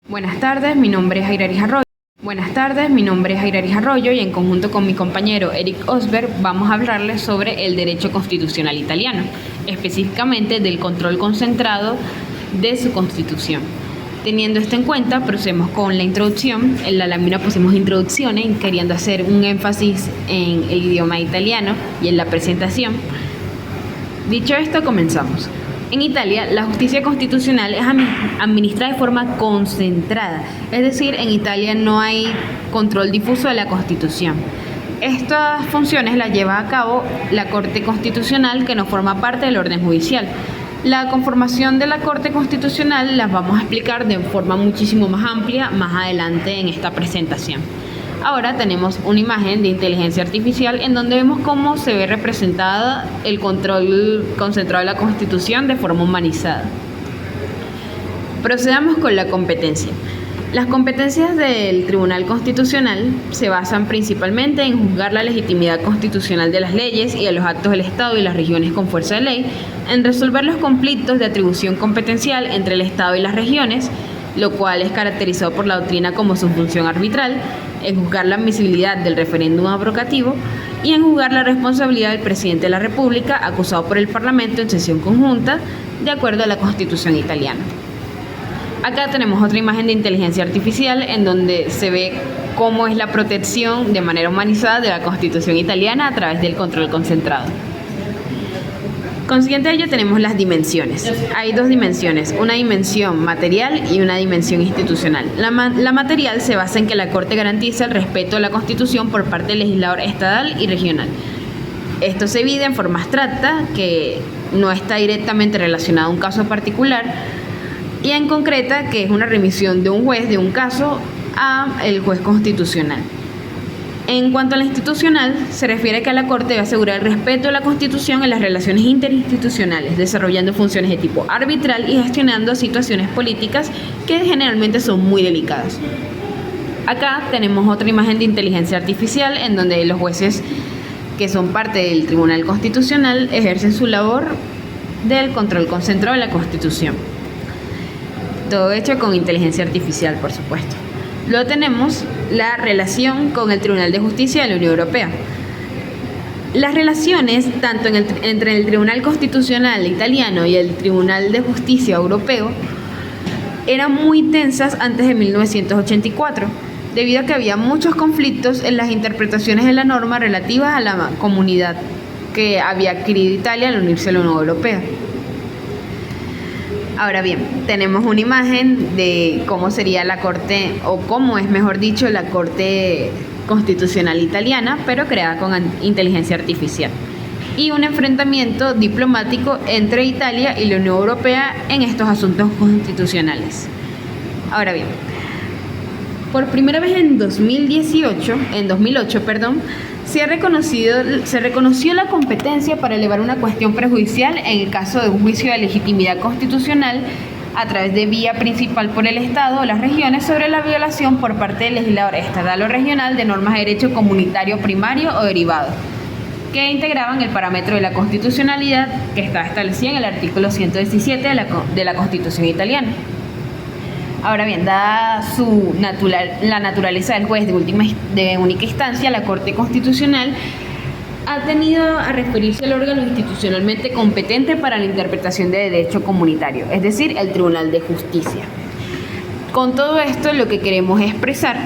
Buenas tardes, mi nombre es Airaris Arroyo. Y en conjunto con mi compañero Eric Osberg vamos a hablarles sobre el derecho constitucional italiano, específicamente del control concentrado de su constitución. Teniendo esto en cuenta, procedemos con la introducción. En la lámina pusimos introducciones, queriendo hacer un énfasis en el idioma italiano y en la presentación. Dicho esto, comenzamos. En Italia, la justicia constitucional es administrada de forma concentrada, es decir, en Italia no hay control difuso de la Constitución. Estas funciones las lleva a cabo la Corte Constitucional, que no forma parte del orden judicial. La conformación de la Corte Constitucional las vamos a explicar de forma muchísimo más amplia más adelante en esta presentación. Ahora tenemos una imagen de inteligencia artificial en donde vemos cómo se ve representada el control concentrado de la Constitución de forma humanizada. Procedamos con la competencia. Las competencias del Tribunal Constitucional se basan principalmente en juzgar la legitimidad constitucional de las leyes y de los actos del Estado y las regiones con fuerza de ley, en resolver los conflictos de atribución competencial entre el Estado y las regiones, lo cual es caracterizado por la doctrina como su función arbitral, en juzgar la admisibilidad del referéndum abrogativo y en juzgar la responsabilidad del presidente de la República acusado por el Parlamento en sesión conjunta, de acuerdo a la Constitución italiana. Acá tenemos otra imagen de inteligencia artificial en donde se ve cómo es la protección de manera humanizada de la Constitución italiana a través del control concentrado. Consiguiente a ello tenemos las dimensiones. Hay dos dimensiones, una dimensión material y una dimensión institucional. La material se basa en que la Corte garantiza el respeto a la Constitución por parte del legislador estatal y regional. Esto se divide en forma abstracta, que no está directamente relacionada a un caso particular, y en concreta, que es una remisión de un juez de un caso a el juez constitucional. En cuanto a la institucional, se refiere a que la Corte debe asegurar el respeto a la Constitución en las relaciones interinstitucionales, desarrollando funciones de tipo arbitral y gestionando situaciones políticas que generalmente son muy delicadas. Acá tenemos otra imagen de inteligencia artificial en donde los jueces que son parte del Tribunal Constitucional ejercen su labor del control concentrado de la Constitución. Todo hecho con inteligencia artificial, por supuesto. Luego tenemos la relación con el Tribunal de Justicia de la Unión Europea. Las relaciones tanto entre el Tribunal Constitucional italiano y el Tribunal de Justicia europeo eran muy tensas antes de 1984, debido a que había muchos conflictos en las interpretaciones de la norma relativas a la comunidad que había adquirido Italia al unirse a la Unión Europea. Ahora bien, tenemos una imagen de cómo sería la Corte, o cómo es, mejor dicho, la Corte Constitucional italiana, pero creada con inteligencia artificial. Y un enfrentamiento diplomático entre Italia y la Unión Europea en estos asuntos constitucionales. Ahora bien, por primera vez en 2008, se reconoció la competencia para elevar una cuestión prejudicial en el caso de un juicio de legitimidad constitucional a través de vía principal por el Estado o las regiones sobre la violación por parte del legislador estatal o regional de normas de derecho comunitario primario o derivado, que integraban el parámetro de la constitucionalidad que estaba establecido en el artículo 117 de la Constitución italiana. Ahora bien, dada la naturaleza del juez de única instancia, la Corte Constitucional ha tenido a referirse al órgano institucionalmente competente para la interpretación de derecho comunitario, es decir, el Tribunal de Justicia. Con todo esto, lo que queremos expresar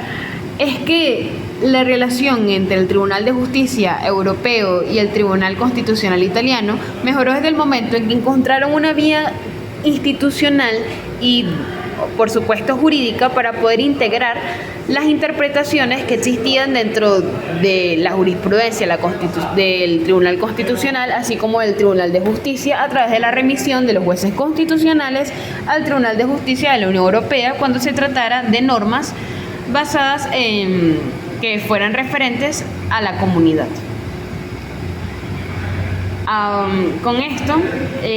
es que la relación entre el Tribunal de Justicia europeo y el Tribunal Constitucional italiano mejoró desde el momento en que encontraron una vía institucional y, por supuesto, jurídica para poder integrar las interpretaciones que existían dentro de la jurisprudencia del Tribunal Constitucional, así como del Tribunal de Justicia, a través de la remisión de los jueces constitucionales al Tribunal de Justicia de la Unión Europea cuando se tratara de normas basadas en que fueran referentes a la comunidad. Con esto,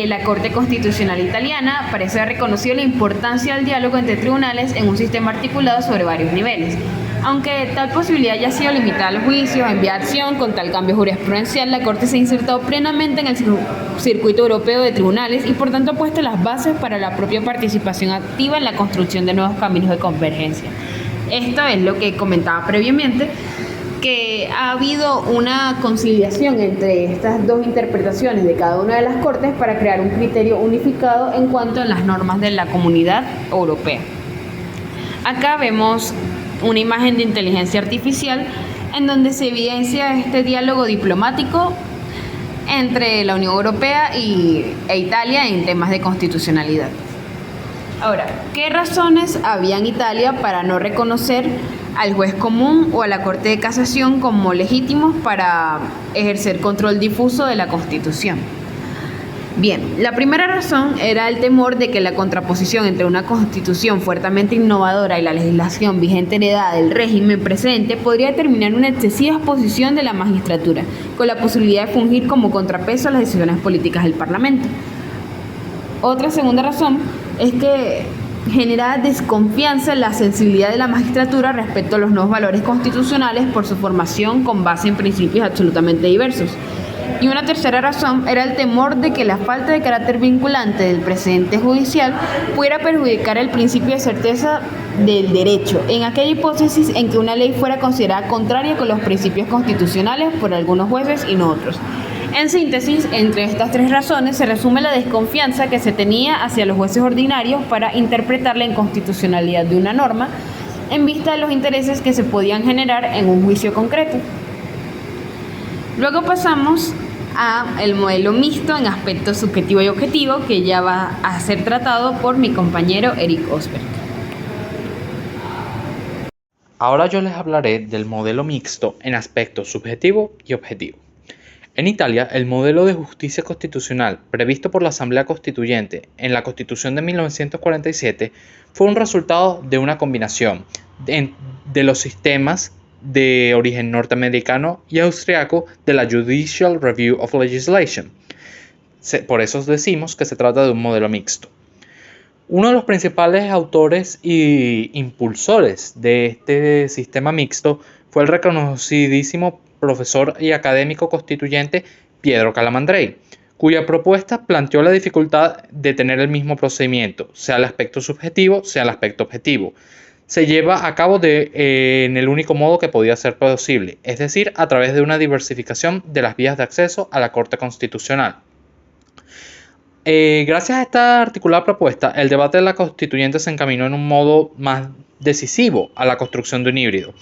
la Corte Constitucional italiana parece haber reconocido la importancia del diálogo entre tribunales en un sistema articulado sobre varios niveles. Aunque tal posibilidad ya ha sido limitada al juicio, envía acción con tal cambio jurisprudencial, la Corte se ha insertado plenamente en el circuito europeo de tribunales y por tanto ha puesto las bases para la propia participación activa en la construcción de nuevos caminos de convergencia. Esto es lo que comentaba previamente, que ha habido una conciliación entre estas dos interpretaciones de cada una de las cortes para crear un criterio unificado en cuanto a las normas de la Comunidad Europea. Acá vemos una imagen de inteligencia artificial en donde se evidencia este diálogo diplomático entre la Unión Europea e Italia en temas de constitucionalidad. Ahora, ¿qué razones había en Italia para no reconocer al juez común o a la Corte de Casación como legítimos para ejercer control difuso de la Constitución? Bien, la primera razón era el temor de que la contraposición entre una Constitución fuertemente innovadora y la legislación vigente heredada del régimen precedente podría determinar una excesiva exposición de la magistratura, con la posibilidad de fungir como contrapeso a las decisiones políticas del Parlamento. Otra segunda razón es que genera desconfianza en la sensibilidad de la magistratura respecto a los nuevos valores constitucionales por su formación con base en principios absolutamente diversos. Y una tercera razón era el temor de que la falta de carácter vinculante del precedente judicial pudiera perjudicar el principio de certeza del derecho, en aquella hipótesis en que una ley fuera considerada contraria con los principios constitucionales por algunos jueces y no otros. En síntesis, entre estas tres razones se resume la desconfianza que se tenía hacia los jueces ordinarios para interpretar la inconstitucionalidad de una norma en vista de los intereses que se podían generar en un juicio concreto. Luego pasamos al modelo mixto en aspecto subjetivo y objetivo, que ya va a ser tratado por mi compañero Eric Osberg. Ahora yo les hablaré del modelo mixto en aspecto subjetivo y objetivo. En Italia, el modelo de justicia constitucional previsto por la Asamblea Constituyente en la Constitución de 1947 fue un resultado de una combinación de los sistemas de origen norteamericano y austriaco de la Judicial Review of Legislation. Por eso decimos que se trata de un modelo mixto. Uno de los principales autores y impulsores de este sistema mixto fue el reconocidísimo profesor y académico constituyente Pietro Calamandrei, cuya propuesta planteó la dificultad de tener el mismo procedimiento, sea el aspecto subjetivo, sea el aspecto objetivo. Se lleva a cabo en el único modo que podía ser posible, es decir, a través de una diversificación de las vías de acceso a la Corte Constitucional. Gracias a esta articulada propuesta, el debate de la Constituyente se encaminó en un modo más decisivo a la construcción de un híbrido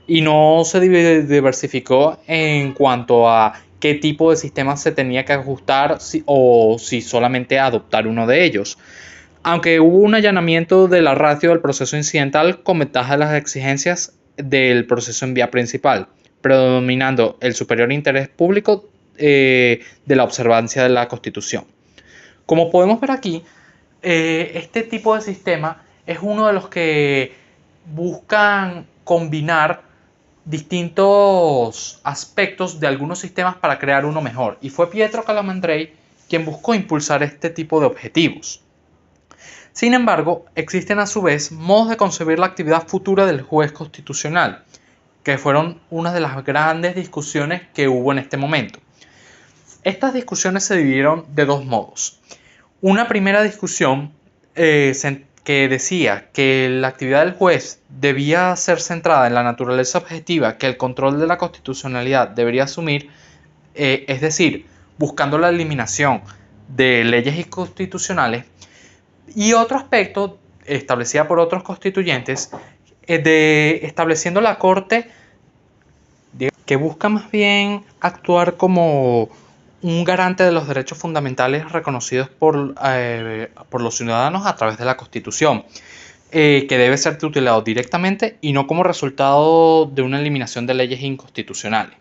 y no se diversificó en cuanto a qué tipo de sistema se tenía que ajustar o si solamente adoptar uno de ellos. Aunque hubo un allanamiento de la ratio del proceso incidental con ventaja de las exigencias del proceso en vía principal, predominando el superior interés público de la observancia de la Constitución. Como podemos ver aquí, este tipo de sistema es uno de los que buscan combinar distintos aspectos de algunos sistemas para crear uno mejor. Y fue Pietro Calamandrei quien buscó impulsar este tipo de objetivos. Sin embargo, existen a su vez modos de concebir la actividad futura del juez constitucional, que fueron una de las grandes discusiones que hubo en este momento. Estas discusiones se dividieron de dos modos. Una primera discusión que decía que la actividad del juez debía ser centrada en la naturaleza objetiva que el control de la constitucionalidad debería asumir, es decir, buscando la eliminación de leyes inconstitucionales, y otro aspecto establecida por otros constituyentes estableciendo la Corte que busca más bien actuar como un garante de los derechos fundamentales reconocidos por los ciudadanos a través de la Constitución, que debe ser tutelado directamente y no como resultado de una eliminación de leyes inconstitucionales.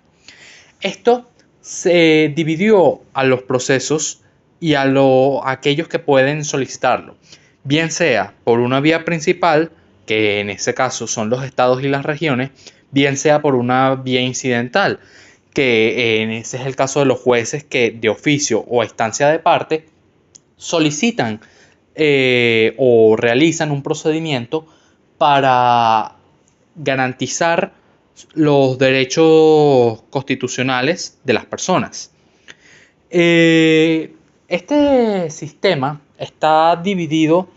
Esto se dividió a los procesos y a aquellos que pueden solicitarlo, bien sea por una vía principal, que en ese caso son los estados y las regiones, bien sea por una vía incidental, que ese es el caso de los jueces que de oficio o a instancia de parte solicitan o realizan un procedimiento para garantizar los derechos constitucionales de las personas. Este sistema está dividido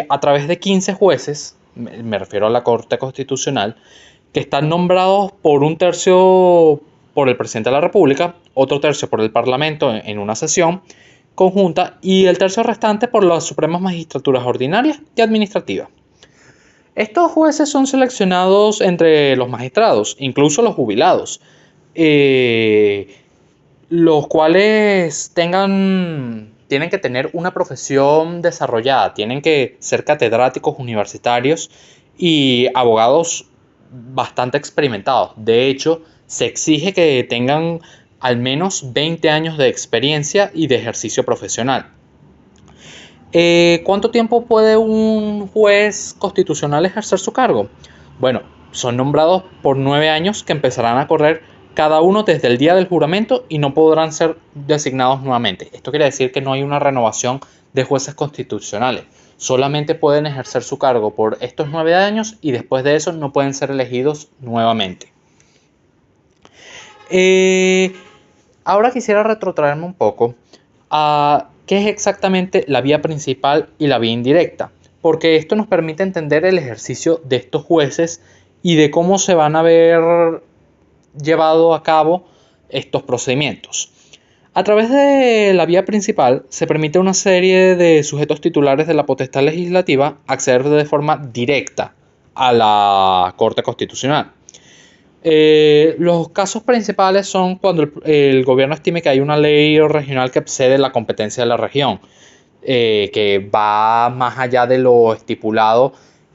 a través de 15 jueces, me refiero a la Corte Constitucional, que están nombrados por un tercio por el presidente de la República, otro tercio por el Parlamento en una sesión conjunta y el tercio restante por las supremas magistraturas ordinarias y administrativas. Estos jueces son seleccionados entre los magistrados, incluso los jubilados, los cuales tienen que tener una profesión desarrollada, tienen que ser catedráticos universitarios y abogados bastante experimentados. De hecho, se exige que tengan al menos 20 años de experiencia y de ejercicio profesional. ¿Cuánto tiempo puede un juez constitucional ejercer su cargo? Bueno, son nombrados por 9 años que empezarán a correr cada uno desde el día del juramento y no podrán ser designados nuevamente. Esto quiere decir que no hay una renovación de jueces constitucionales. Solamente pueden ejercer su cargo por estos 9 años y después de eso no pueden ser elegidos nuevamente. Ahora quisiera retrotraerme un poco a qué es exactamente la vía principal y la vía indirecta, porque esto nos permite entender el ejercicio de estos jueces y de cómo se van a ver llevado a cabo estos procedimientos. A través de la vía principal se permite a una serie de sujetos titulares de la potestad legislativa acceder de forma directa a la Corte Constitucional. Los casos principales son cuando el gobierno estime que hay una ley regional que excede la competencia de la región, que va más allá de lo estipulado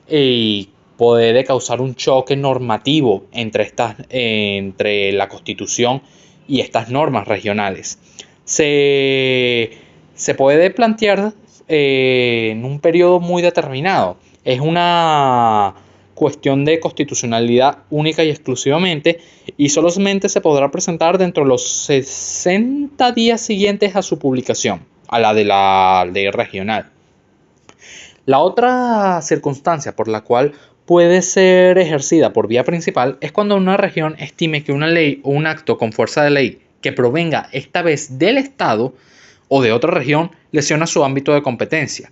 y puede causar un choque normativo entre la Constitución y estas normas regionales. Se puede plantear en un periodo muy determinado. Es una cuestión de constitucionalidad única y exclusivamente y solamente se podrá presentar dentro de los 60 días siguientes a su publicación, a la de la ley regional. La otra circunstancia por la cual puede ser ejercida por vía principal es cuando una región estime que una ley o un acto con fuerza de ley que provenga esta vez del Estado o de otra región lesiona su ámbito de competencia.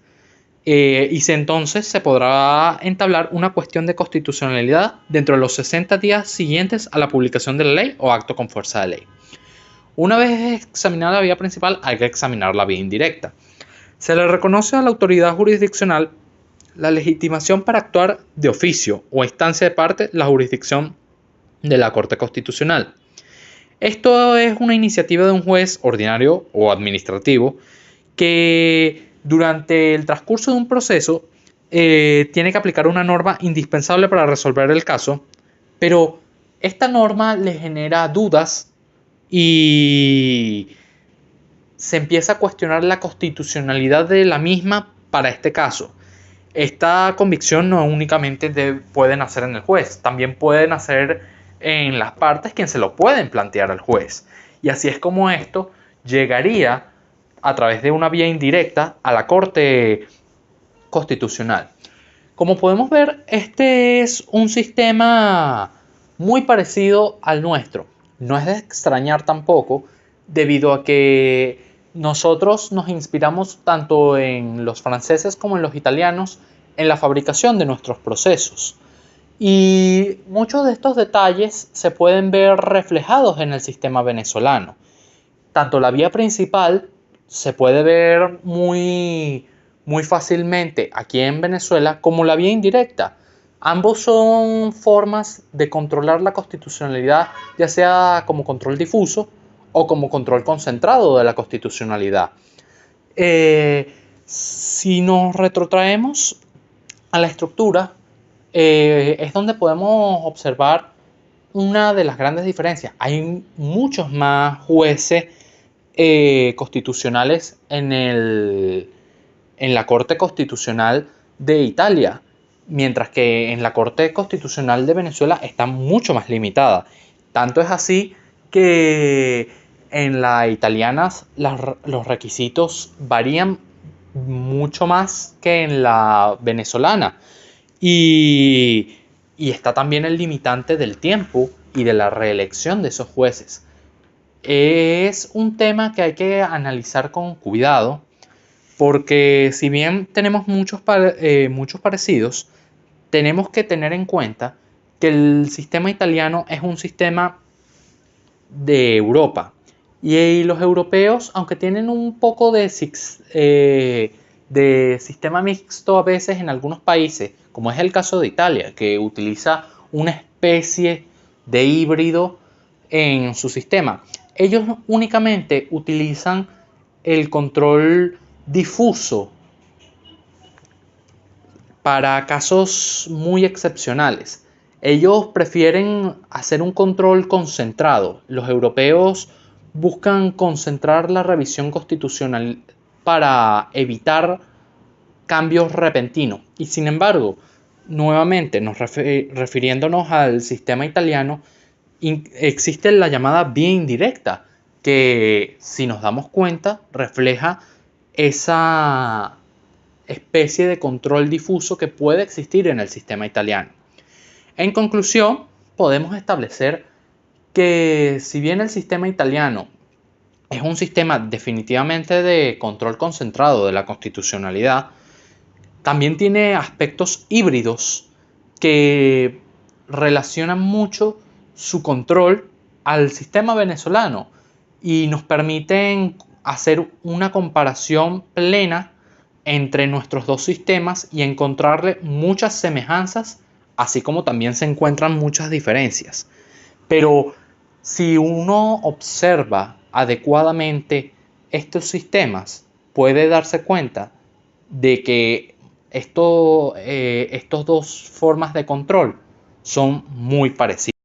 Entonces se podrá entablar una cuestión de constitucionalidad dentro de los 60 días siguientes a la publicación de la ley o acto con fuerza de ley. Una vez examinada la vía principal, hay que examinar la vía indirecta. Se le reconoce a la autoridad jurisdiccional la legitimación para actuar de oficio o a instancia de parte la jurisdicción de la Corte Constitucional. Esto es una iniciativa de un juez ordinario o administrativo que durante el transcurso de un proceso tiene que aplicar una norma indispensable para resolver el caso, pero esta norma le genera dudas y se empieza a cuestionar la constitucionalidad de la misma para este caso. Esta convicción no únicamente puede nacer en el juez, también puede nacer en las partes quienes se lo pueden plantear al juez. Y así es como esto llegaría a través de una vía indirecta a la Corte Constitucional. Como podemos ver, este es un sistema muy parecido al nuestro. No es de extrañar tampoco, debido a que nosotros nos inspiramos tanto en los franceses como en los italianos en la fabricación de nuestros procesos. Y muchos de estos detalles se pueden ver reflejados en el sistema venezolano. Tanto la vía principal se puede ver muy fácilmente aquí en Venezuela como la vía indirecta. Ambos son formas de controlar la constitucionalidad, ya sea como control difuso o como control concentrado de la constitucionalidad. Si nos retrotraemos a la estructura, es donde podemos observar una de las grandes diferencias. Hay muchos más jueces constitucionales en la Corte Constitucional de Italia, mientras que en la Corte Constitucional de Venezuela está mucho más limitada. Tanto es así que en la italiana los requisitos varían mucho más que en la venezolana. Y Y está también el limitante del tiempo y de la reelección de esos jueces. Es un tema que hay que analizar con cuidado, porque si bien tenemos muchos parecidos, tenemos que tener en cuenta que el sistema italiano es un sistema de Europa. Y los europeos, aunque tienen un poco de sistema mixto a veces en algunos países, como es el caso de Italia, que utiliza una especie de híbrido en su sistema, ellos únicamente utilizan el control difuso para casos muy excepcionales. Ellos prefieren hacer un control concentrado. Los europeos buscan concentrar la revisión constitucional para evitar cambios repentinos. Y sin embargo, nuevamente refiriéndonos al sistema italiano, existe la llamada vía indirecta, que si nos damos cuenta refleja esa especie de control difuso que puede existir en el sistema italiano. En conclusión, podemos establecer que si bien el sistema italiano es un sistema definitivamente de control concentrado de la constitucionalidad, también tiene aspectos híbridos que relacionan mucho su control al sistema venezolano y nos permiten hacer una comparación plena entre nuestros dos sistemas y encontrarle muchas semejanzas, así como también se encuentran muchas diferencias. Pero si uno observa adecuadamente estos sistemas, puede darse cuenta de que estos dos formas de control son muy parecidas.